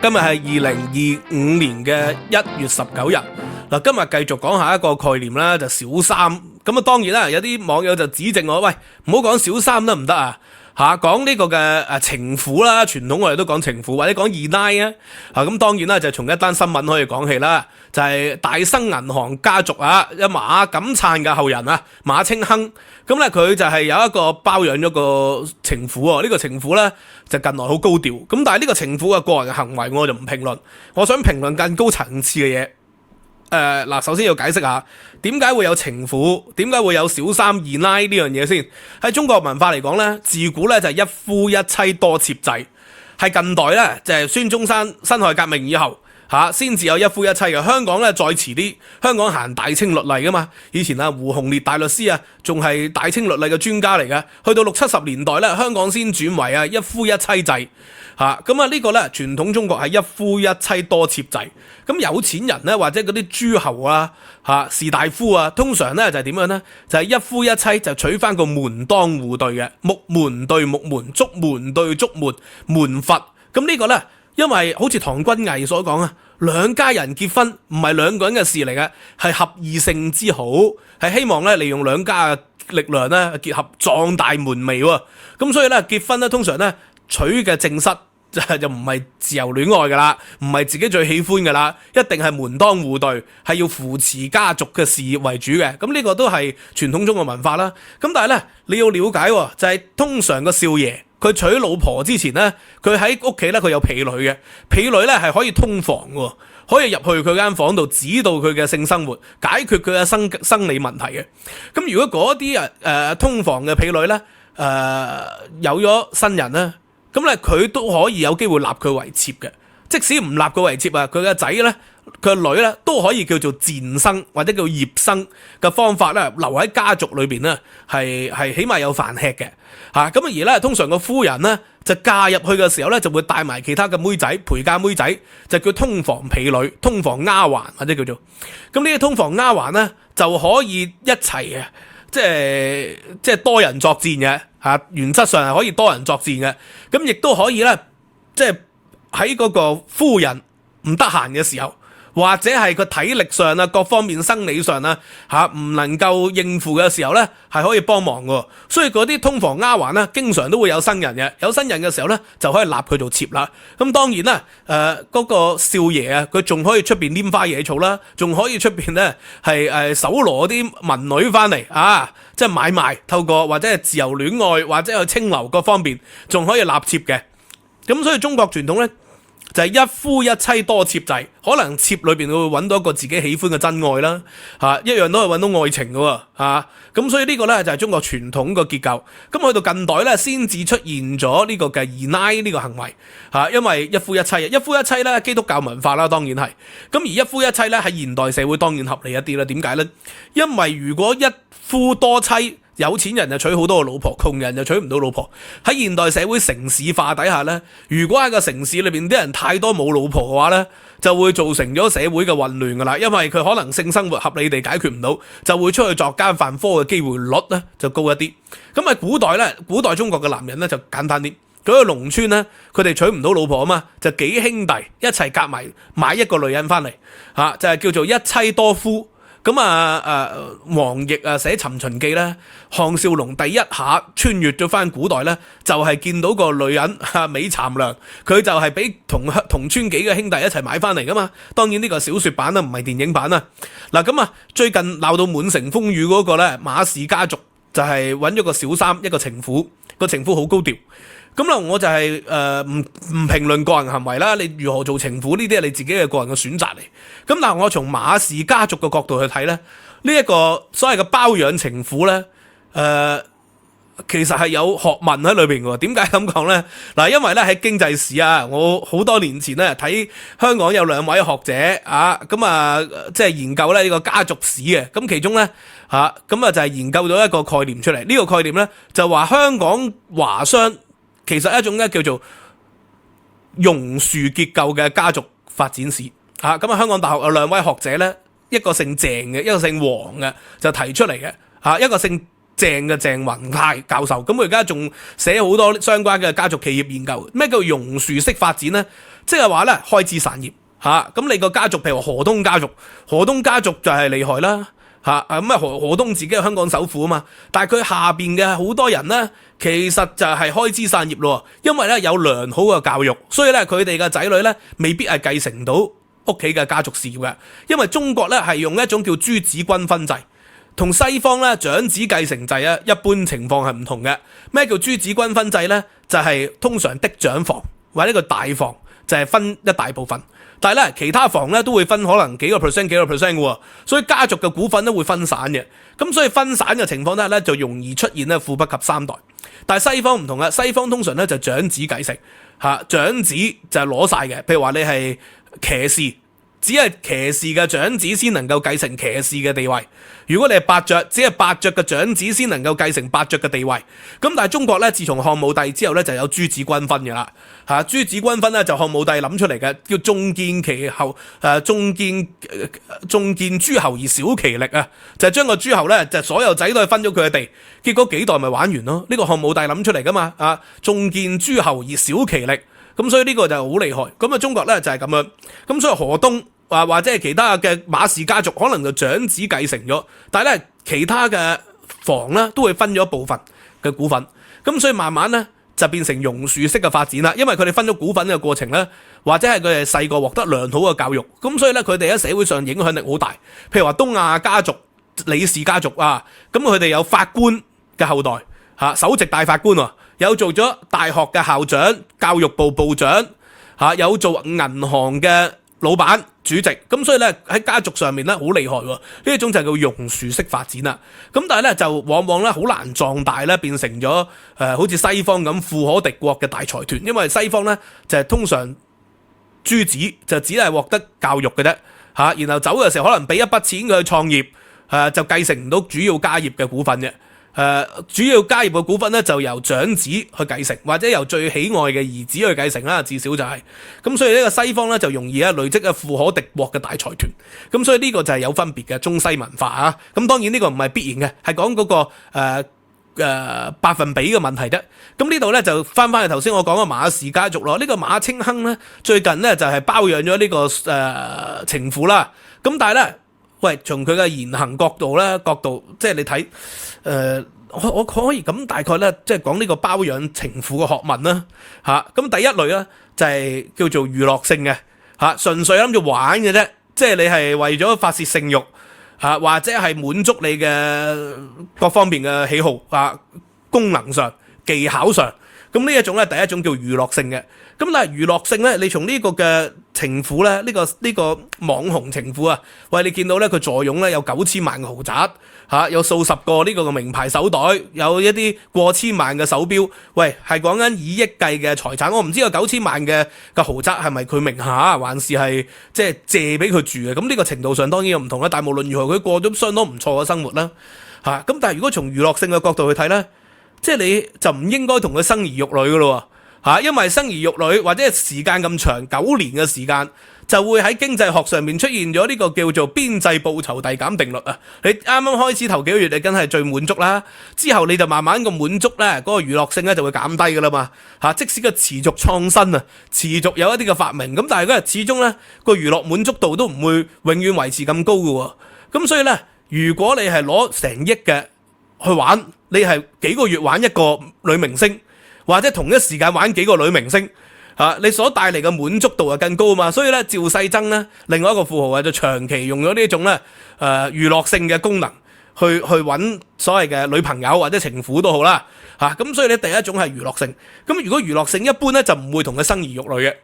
今日係2025年嘅1月19日。嗱，今日繼續講下一個概念啦，就小三。咁啊，當然啦，有啲網友就指正我，喂，唔好講小三得唔得啊？講呢個嘅情婦啦，傳統我哋都講情婦或者講二奶啊。咁當然啦，就從一單新聞可以講起啦，就係大生銀行家族啊，有馬錦燦嘅後人啊，馬清亨。咁咧佢就係有一個包養咗個情婦喎，呢個情婦咧就近來好高調。咁但係呢個情婦嘅個人嘅行為我就唔評論，我想評論更高層次嘅嘢。首先要解釋下點解會有情婦，點解會有小三二奶呢樣嘢先。喺中國文化嚟講咧，自古咧就係一夫一妻多妾制，係近代咧就係孫中山辛亥革命以後先至有一夫一妻嘅。香港咧再遲啲，香港行大清律例噶嘛。以前胡鴻烈大律師啊，仲係大清律例嘅專家嚟嘅。去到60、70年代咧，香港先轉為一夫一妻制。呢個咧傳統中國係一夫一妻多妾制。咁有錢人咧或者嗰啲諸侯啊、士大夫啊，通常咧就係點樣咧？就係一夫一妻就娶翻個門當戶對嘅，木門對木門，竹門對竹門，門閥。咁呢個咧，因為好似唐君毅所講啊，兩家人結婚唔係兩個人嘅事嚟嘅，係合二姓之好，係希望咧利用兩家嘅力量咧結合壯大門楣喎。咁所以咧結婚咧通常咧娶嘅正室就唔係自由戀愛噶啦，唔係自己最喜歡噶啦，一定係門當戶對，係要扶持家族嘅事業為主嘅。咁呢個都係傳統中嘅文化啦。咁但係咧你要了解就係通常個少爺佢娶老婆之前咧，佢喺屋企咧佢有婢女嘅，婢女咧係可以通房嘅，可以入去佢間房度指導佢嘅性生活，解決佢嘅生理問題嘅。咁如果嗰啲通房嘅婢女咧有咗新人咧，咁咧佢都可以有機會立佢為妾嘅。即使唔立佢為妾啊，佢嘅仔咧佢嘅女咧都可以叫做賤生或者叫葉生嘅方法咧，留喺家族裏邊咧係起碼有飯吃嘅。咁而咧通常個夫人咧就嫁入去嘅時候咧就會帶埋其他嘅妹仔陪嫁妹仔，就叫通房婢女、通房丫鬟或者叫做。咁呢啲通房丫鬟咧就可以一齊嘅，即係多人作戰嘅。原則上係可以多人作戰嘅。咁亦都可以咧，即係喺嗰個夫人唔得閒嘅時候，或者係個體力上啊各方面生理上唔能夠應付嘅時候咧，係可以幫忙嘅。所以嗰啲通房丫鬟咧經常都會有新人嘅，有新人嘅時候咧就可以立佢做妾啦。咁當然啦，嗰個少爺啊，佢仲可以出邊拈花惹草啦，仲可以出邊咧係搜羅啲民女翻嚟即係買賣，透過或者係自由戀愛或者去清流各方面，仲可以立妾嘅。咁所以中國傳統咧就係一夫一妻多妾制，可能妾裏邊會揾到一個自己喜歡嘅真愛啦，一樣都係揾到愛情嘅喎，咁所以呢個咧就係中國傳統個結構。咁去到近代咧先至出現咗呢個嘅二奶呢個行為，因為一夫一妻，一夫一妻咧基督教文化啦，當然係。咁而一夫一妻咧喺現代社會當然合理一啲啦。點解咧？因為如果一夫多妻，有錢人就娶好多個老婆，窮人就娶唔到老婆。喺現代社會城市化底下咧，如果喺個城市裏邊啲人太多冇老婆嘅話咧，就會造成咗社會嘅混亂噶啦。因為佢可能性生活合理地解決唔到，就會出去作奸犯科嘅機會率咧就高一啲。咁喺古代咧，古代中國嘅男人咧就簡單啲，佢去農村咧，佢哋娶唔到老婆啊嘛，就幾兄弟一齊夾埋買一個女人翻嚟，就係叫做一妻多夫。咁黃易寫《尋秦記》咧，項少龍第一下穿越咗翻古代咧，就係見到個女人美慘娘，佢就係俾同村幾個兄弟一齊買翻嚟噶嘛。當然呢個小說版啦，唔係電影版啦。最近鬧到滿城風雨嗰個咧，馬氏家族就係揾咗個小三，一個情婦，個情婦好高調。咁啦，我就係唔評論個人行為啦。你如何做情婦呢啲係你自己嘅個人嘅選擇嚟。咁但係我從馬氏家族嘅角度去睇咧，呢一個所謂嘅包養情婦咧，其實係有學問喺裏邊嘅。點解咁講咧？嗱，因為咧喺經濟史我好多年前咧睇香港有兩位學者即係研究咧呢個家族史嘅。咁其中咧就係研究咗一個概念出嚟。呢個概念咧就話香港華商其實一種咧叫做榕樹結構嘅家族發展史。香港大學有兩位學者咧，一個姓鄭嘅，一個姓黃嘅，就提出嚟嘅。一個姓鄭嘅鄭雲泰教授，咁佢而家仲寫好多相關嘅家族企業研究。咩叫榕樹式發展呢？即係話咧開枝散葉嚇。咁你個家族譬如河東家族，河東家族就係厲害啦嚇。咁河東自己係香港首富啊嘛，但係佢下邊嘅好多人呢，其實就係開枝散葉咯。因為咧有良好嘅教育，所以咧佢哋嘅仔女咧未必係繼承到屋企嘅家族事業嘅。因為中國咧係用一種叫諸子均分制。同西方咧長子繼承制啊，一般情況係唔同嘅。咩叫諸子均分制呢？就係通常嫡長房或者個大房就係分一大部分，但係咧其他房咧都會分可能幾個 percent 嘅喎，所以家族嘅股份都會分散嘅。咁所以分散嘅情況底下咧就容易出現咧富不及三代。但係西方唔同啊，西方通常咧就長子繼承嚇，長子就係攞晒嘅。譬如話你係騎士，只係騎士嘅長子先能夠繼承騎士嘅地位。如果你係伯爵，只係伯爵嘅長子先能夠繼承伯爵嘅地位。咁但係中國咧，自從漢武帝之後咧，就有諸子均分嘅啦。諸子均分咧就漢武帝諗出嚟嘅，叫重建其侯，重建諸侯而少其力啊，就係將個諸侯咧就所有仔都係分咗佢嘅地，結果幾代咪玩完咯。呢個漢武帝諗出嚟噶嘛，重建諸侯而少其力，咁所以呢個就好厲害。咁啊中國咧就係咁樣，咁所以河東或者係其他嘅馬氏家族可能就長子繼承咗，但係咧其他嘅房咧都會分咗一部分嘅股份，咁所以慢慢咧就變成榕樹式嘅發展啦。因為佢哋分咗股份嘅過程咧，或者係佢哋細個獲得良好嘅教育，咁所以咧佢哋喺社會上影響力好大。譬如話東亞家族、李氏家族啊，咁佢哋有法官嘅後代首席大法官啊，有做咗大學嘅校長、教育部部長有做銀行嘅老闆、主席，咁所以咧喺家族上面咧好厲害喎。呢一種就叫榕樹式發展啦。咁但係咧就往往咧好難壯大咧，變成咗好似西方咁富可敵國嘅大財團。因為西方咧就係通常諸子就只係獲得教育嘅啫然後走嘅時候可能俾一筆錢佢去創業，就繼承唔到主要家業嘅股份嘅。主要家業嘅股份咧就由長子去繼承，或者由最喜愛嘅兒子去繼承啦，至少就係咁。所以呢個西方咧就容易累積嘅富可敵國嘅大財團。咁所以呢個就係有分別嘅中西文化啊。咁當然呢個唔係必然嘅，係講嗰個百分比嘅問題啫。咁呢度咧就翻去頭先我講嘅馬氏家族咯。呢個馬清亨咧最近咧就係包養咗呢個情婦啦。咁但係咧，喂，從佢嘅言行角度即係你睇我可以咁大概咧，即係講呢個包養情婦嘅學問啦咁第一類咧就係叫做娛樂性嘅純粹諗住玩嘅啫，即係你係為咗發泄性慾或者係滿足你嘅各方面嘅喜好功能上、技巧上。咁呢一種咧，第一種叫娛樂性嘅。咁但係娛樂性咧，你從呢個嘅情婦咧，呢個網紅情婦啊，喂，你見到咧佢坐擁咧有9000萬嘅豪宅有數十個呢個嘅名牌手袋，有一啲過千萬嘅手錶，喂，係講緊以億計嘅財產。我唔知個9000萬嘅豪宅係咪佢名下，還是係即係借俾佢住嘅？咁呢個程度上當然又唔同啦。但係無論如何，佢過咗相當唔錯嘅生活啦咁但係如果從娛樂性嘅角度去睇咧，即係你就唔應該同佢生兒育女噶咯因為生兒育女或者係時間咁長9年嘅時間，就會喺經濟學上面出現咗呢個叫做邊際報酬遞減定律啊！你啱啱開始頭幾個月你梗係最滿足啦，之後你就慢慢個滿足咧，嗰個娛樂性咧就會減低噶啦嘛即使個持續創新啊，持續有一啲嘅發明，咁但係嗰日始終咧個娛樂滿足度都唔會永遠維持咁高噶喎。咁所以咧，如果你係攞成億嘅去玩，你係幾個月玩一個女明星，或者同一時間玩幾個女明星你所帶嚟嘅滿足度係更高啊嘛。所以咧，趙世曾咧，另外一個富豪就長期用咗呢種咧娛樂性嘅功能去揾所謂嘅女朋友或者情婦都好啦咁所以咧，第一種係娛樂性。咁如果娛樂性一般咧，就唔會同佢生兒育女嘅。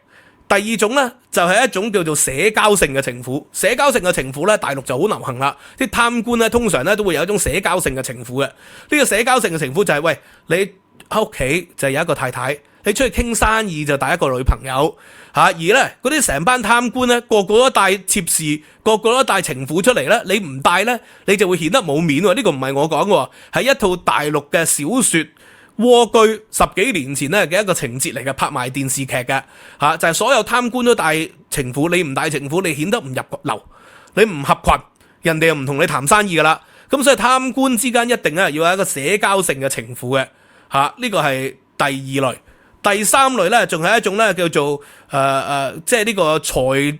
第二種咧就係一種叫做社交性嘅情婦。社交性嘅情婦咧，大陸就好流行啦。啲貪官咧通常咧都會有一種社交性嘅情婦嘅。呢個社交性嘅情婦就係喂，你喺屋企就有一個太太，你出去傾生意就帶一個女朋友而咧嗰啲成班貪官咧，個個都帶妾侍，個個都帶情婦出嚟咧，你唔帶咧，你就會顯得冇面喎。呢個唔係我講嘅，係一套大陸嘅小說蝸居10幾年前咧嘅一個情節嚟嘅，拍賣電視劇嘅就係所有貪官都帶情婦，你唔帶情婦，你顯得唔入流，你唔合群，人哋又唔同你談生意噶啦。咁所以貪官之間一定咧要有一個社交性嘅情婦嘅嚇，呢個係第二類。第三類咧仲係一種咧叫做即係呢個財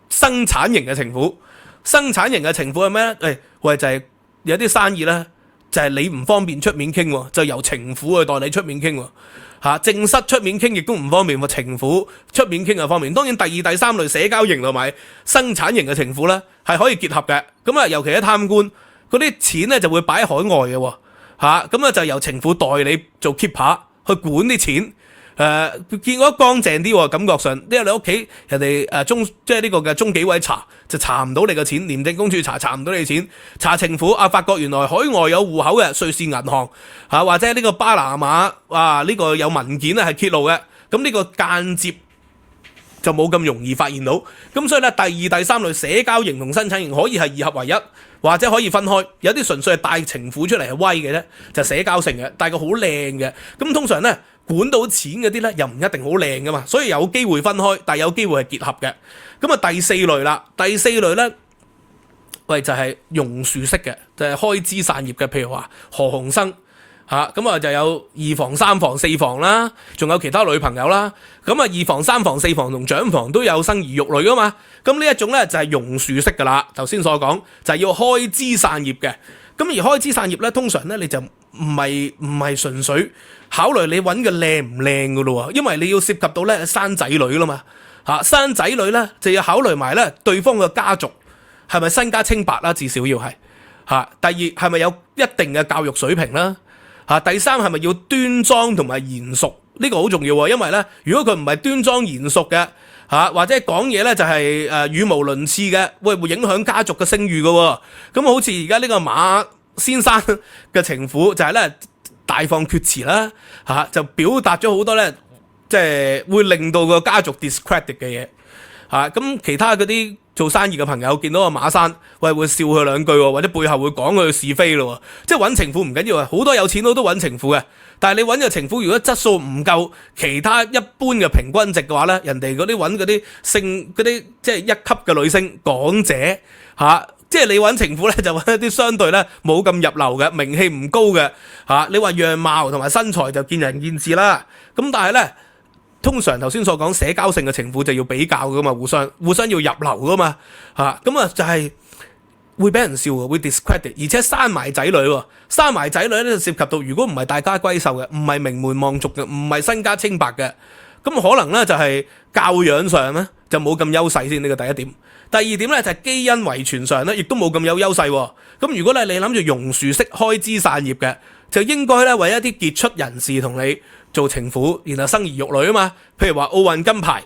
生產型嘅情婦。生產型嘅情婦係咩咧？喂就係有啲生意咧就係你唔方便出面傾喎，就由情婦去代你出面傾喎。正室出面傾亦都唔方便喎，情婦出面傾就方便。當然第二、第三類社交型同埋生產型嘅情婦咧係可以結合嘅。咁啊，尤其係貪官嗰啲錢咧就會擺喺海外嘅喎。咁啊就由情婦代你做 keeper 去管啲錢。見過乾淨啲喎，感覺上，因為你屋企人哋即係呢個嘅中紀委查就查唔到你嘅錢，廉政公署查唔到你嘅錢，查情婦發覺原來海外有戶口嘅瑞士銀行或者呢個巴拿馬呢個有文件係揭露嘅，咁呢個間接就冇咁容易發現到。咁所以咧第二、第三類社交型同生產型可以係二合為一，或者可以分開。有啲純粹係帶情婦出嚟係威嘅啫，就社交性嘅，帶個好靚嘅。咁通常咧管到錢嗰啲咧又唔一定好靚噶嘛，所以有機會分開，但係有機會係結合嘅。咁啊第四類啦，第四類咧就係榕樹式嘅，就係開枝散葉嘅，譬如話何鴻燊咁就有二房、三房、四房啦，仲有其他女朋友啦。咁啊二房、三房、四房同長房都有生兒育女噶嘛。咁呢一種咧就係榕樹式噶啦。頭先所講就係要開枝散葉嘅。咁而開枝散葉咧，通常咧你就唔係純粹考慮你揾嘅靚唔靚噶咯，因為你要涉及到咧生仔女啦嘛。生仔女咧就要考慮埋咧對方嘅家族係咪身家清白啦，至少要係第二係咪有一定嘅教育水平啦。第三係咪要端莊同埋賢淑？呢個好重要喎，因為咧如果佢唔係端莊賢淑嘅或者講嘢咧就係語無倫次嘅，會影響家族嘅聲譽嘅喎。咁好似而家呢個馬先生嘅情婦就係咧大放厥詞啦，就表達咗好多咧即係會令到個家族 discredit 嘅嘢。咁其他嗰啲做生意嘅朋友見到個馬生，會笑佢兩句，或者背後會講佢是非咯。即係揾情婦唔緊要啊，好多有錢佬都揾情婦嘅。但係你揾個情婦，如果質素唔夠其他一般嘅平均值嘅話咧，人哋嗰啲揾嗰啲嗰啲即係一級嘅女星港姐即係你揾情婦咧就揾一啲相對咧冇咁入流嘅，名氣唔高嘅你話樣貌同埋身材就見仁見智啦。咁但係咧。通常頭先所講社交性嘅情婦就要比較噶嘛，互相要入流噶嘛，咁就係會俾人笑嘅，會 discredit， 而且生埋仔女喎，生埋仔女咧就涉及到如果唔係大家閨秀嘅，唔係名門望族嘅，唔係身家清白嘅，咁可能咧就係教養上咧就冇咁優勢先，呢個第一點。第二點咧就係基因遺傳上咧亦都冇咁有優勢喎。咁如果咧你諗住榕樹式開枝散葉嘅，就應該咧為一啲傑出人士同你做情婦，然後生兒育女啊嘛。譬如話奧運金牌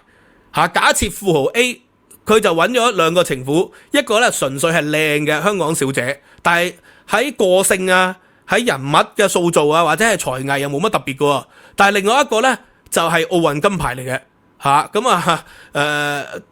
假設富豪 A 佢就揾咗兩個情婦，一個咧純粹係靚嘅香港小姐，但係喺個性喺人物嘅塑造或者係才藝又冇乜特別嘅。但係另外一個咧就係奧運金牌嚟嘅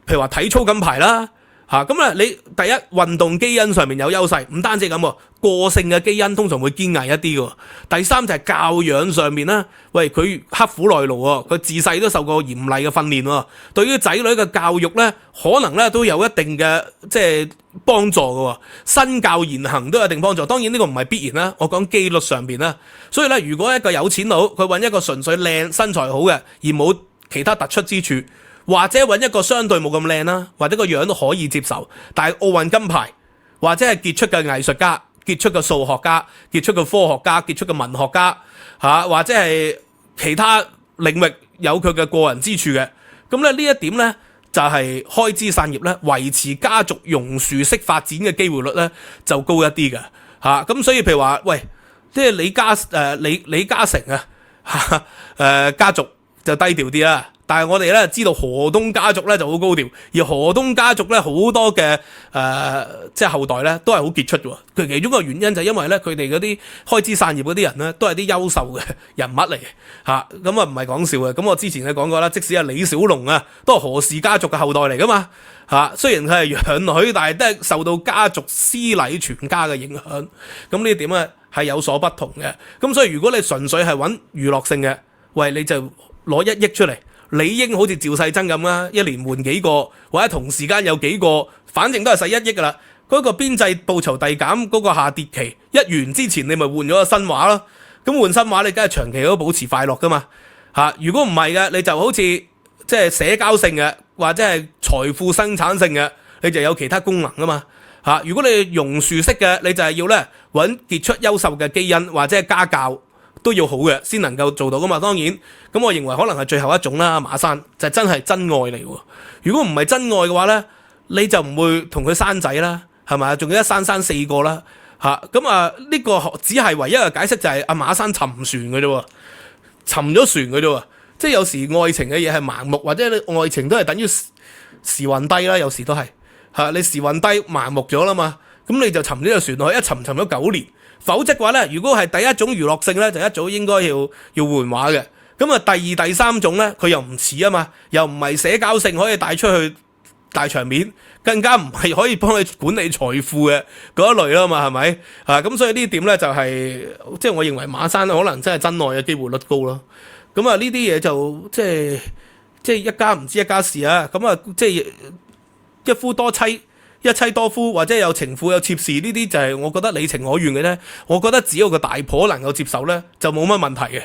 譬如話體操金牌啦。咁你第一運動基因上面有優勢，唔單止咁個性嘅基因通常會堅毅一啲嘅。第三就係教養上面啦，佢刻苦耐勞喎，佢自細都受過嚴厲嘅訓練喎，對於仔女嘅教育咧，可能咧都有一定嘅即係幫助嘅，身教言行都有一定幫助。當然呢個唔係必然啦，我講機率上邊啦。所以咧，如果一個有錢佬佢揾一個純粹靚身材好嘅，而冇其他突出之處，或者揾一個相對冇咁靚啦，或者個樣都可以接受，但係奧運金牌或者係傑出嘅藝術家、傑出嘅數學家、傑出嘅科學家、傑出嘅文學家或者係其他領域有佢嘅過人之處嘅，咁咧呢一點咧就係開枝散葉咧，維持家族榕樹式發展嘅機會率咧就高一啲嘅咁所以譬如話即係李嘉誠家族就低調啲啦。但係我哋咧知道河東家族咧就好高調，而河東家族咧好多嘅即係後代咧都係好傑出嘅。佢其中一個原因就係因為咧佢哋嗰啲開枝散葉嗰啲人咧都係啲優秀嘅人物嚟嘅咁唔係講笑嘅。咁我之前咧講過啦，即使係李小龍都係何氏家族嘅後代嚟噶嘛雖然佢係養女，但係都係受到家族詩禮傳家嘅影響。咁呢點咧係有所不同嘅。咁所以如果你純粹係揾娛樂性嘅，你就攞1億出嚟。理應好似趙世珍咁啦，一年換幾個，或者同時間有幾個，反正都係使1億噶啦。嗰個邊際報酬遞減嗰個下跌期一完之前，你咪換咗個新畫咯。咁換新畫你梗係長期都保持快樂噶嘛如果唔係嘅，你就好似即係社交性嘅或者係財富生產性嘅，你就有其他功能噶嘛如果你榕樹式嘅，你就係要咧揾傑出優秀嘅基因或者係家教都要好嘅先能夠做到噶嘛。當然咁，我認為可能係最後一種啦。馬生就真係真愛嚟喎。如果唔係真愛嘅話咧，你就唔會同佢生仔啦，係咪？仲要一生4個啦咁呢個只係唯一嘅解釋，就係阿馬生沉船嘅啫，沉咗船嘅啫。即係有時愛情嘅嘢係盲目，或者你愛情都係等於時運低啦，有時都係你時運低盲目咗啦嘛，咁你就沉呢個船落去，一沉咗9年。否則嘅話咧，如果係第一種娛樂性咧，就一早應該要換畫嘅。咁第二、第三種咧，佢又唔似啊嘛，又唔係社交性可以帶出去大場面，更加唔係可以幫你管理財富嘅嗰一類啦嘛，係咪咁所以呢點咧就係即係我認為馬生可能真係真愛嘅機會率高咯。咁呢啲嘢就即係一家唔知一家事啊。咁即係一夫多妻，一妻多夫，或者有情婦有妾侍，呢啲就係我覺得你情我願嘅咧。我覺得只要個大婆能夠接受咧，就冇乜問題嘅。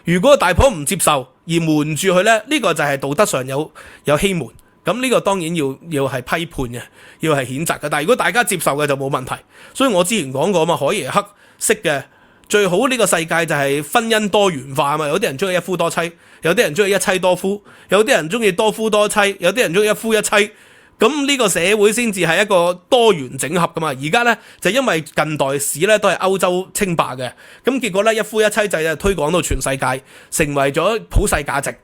如果大婆唔接受而瞞住佢咧，呢個就係道德上有欺瞞。咁呢個當然要係批判嘅，要係譴責嘅。但係如果大家接受嘅就冇問題。所以我之前講過嘛，海耶克式嘅最好呢個世界就係婚姻多元化嘛。有啲人中意一夫多妻，有啲人中意一妻多夫，有啲人中意多夫多妻，有啲人中意一夫一妻。咁呢個社會先至係一個多元整合噶嘛。而家呢，就因為近代史呢都係歐洲稱霸嘅，咁結果呢，一夫一妻制就推廣到全世界，成為咗普世價值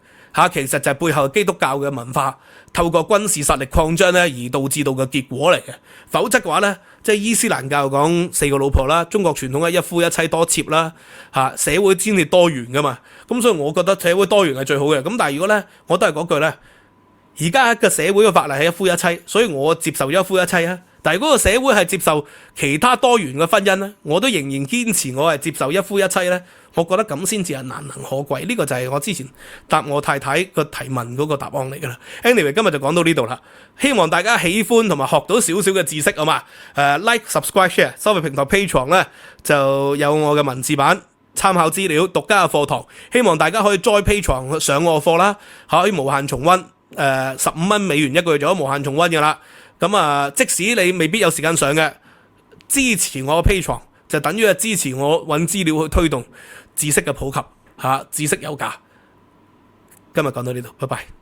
其實就係背後基督教嘅文化透過軍事實力擴張呢而導致到嘅結果嚟嘅。否則嘅話呢，即係伊斯蘭教講4個老婆啦，中國傳統嘅一夫一妻多妾啦社會先至多元噶嘛。咁所以我覺得社會多元係最好嘅。咁但係如果呢，我都係嗰句呢。而家嘅社會嘅法例係一夫一妻，所以我接受一夫一妻啊。但係如果個社會係接受其他多元嘅婚姻咧，我都仍然堅持我係接受一夫一妻咧。我覺得咁先至係難能可貴。呢個就係我之前答我太太個提問嗰個答案嚟㗎啦。Anyway， 今日就講到呢度啦。希望大家喜歡同埋學到少少嘅知識啊嘛。Like、subscribe、share， 收費平台 Patreon 咧就有我嘅文字版參考資料、獨家嘅課堂。希望大家可以 join Patreon上我課啦，可以無限重溫。15蚊美元一個月就有無限重溫㗎啦。咁即使你未必有時間上嘅，支持我嘅 Patreon 就等於係支持我揾資料去推動知識嘅普及知識有價。今日講到呢度，拜拜。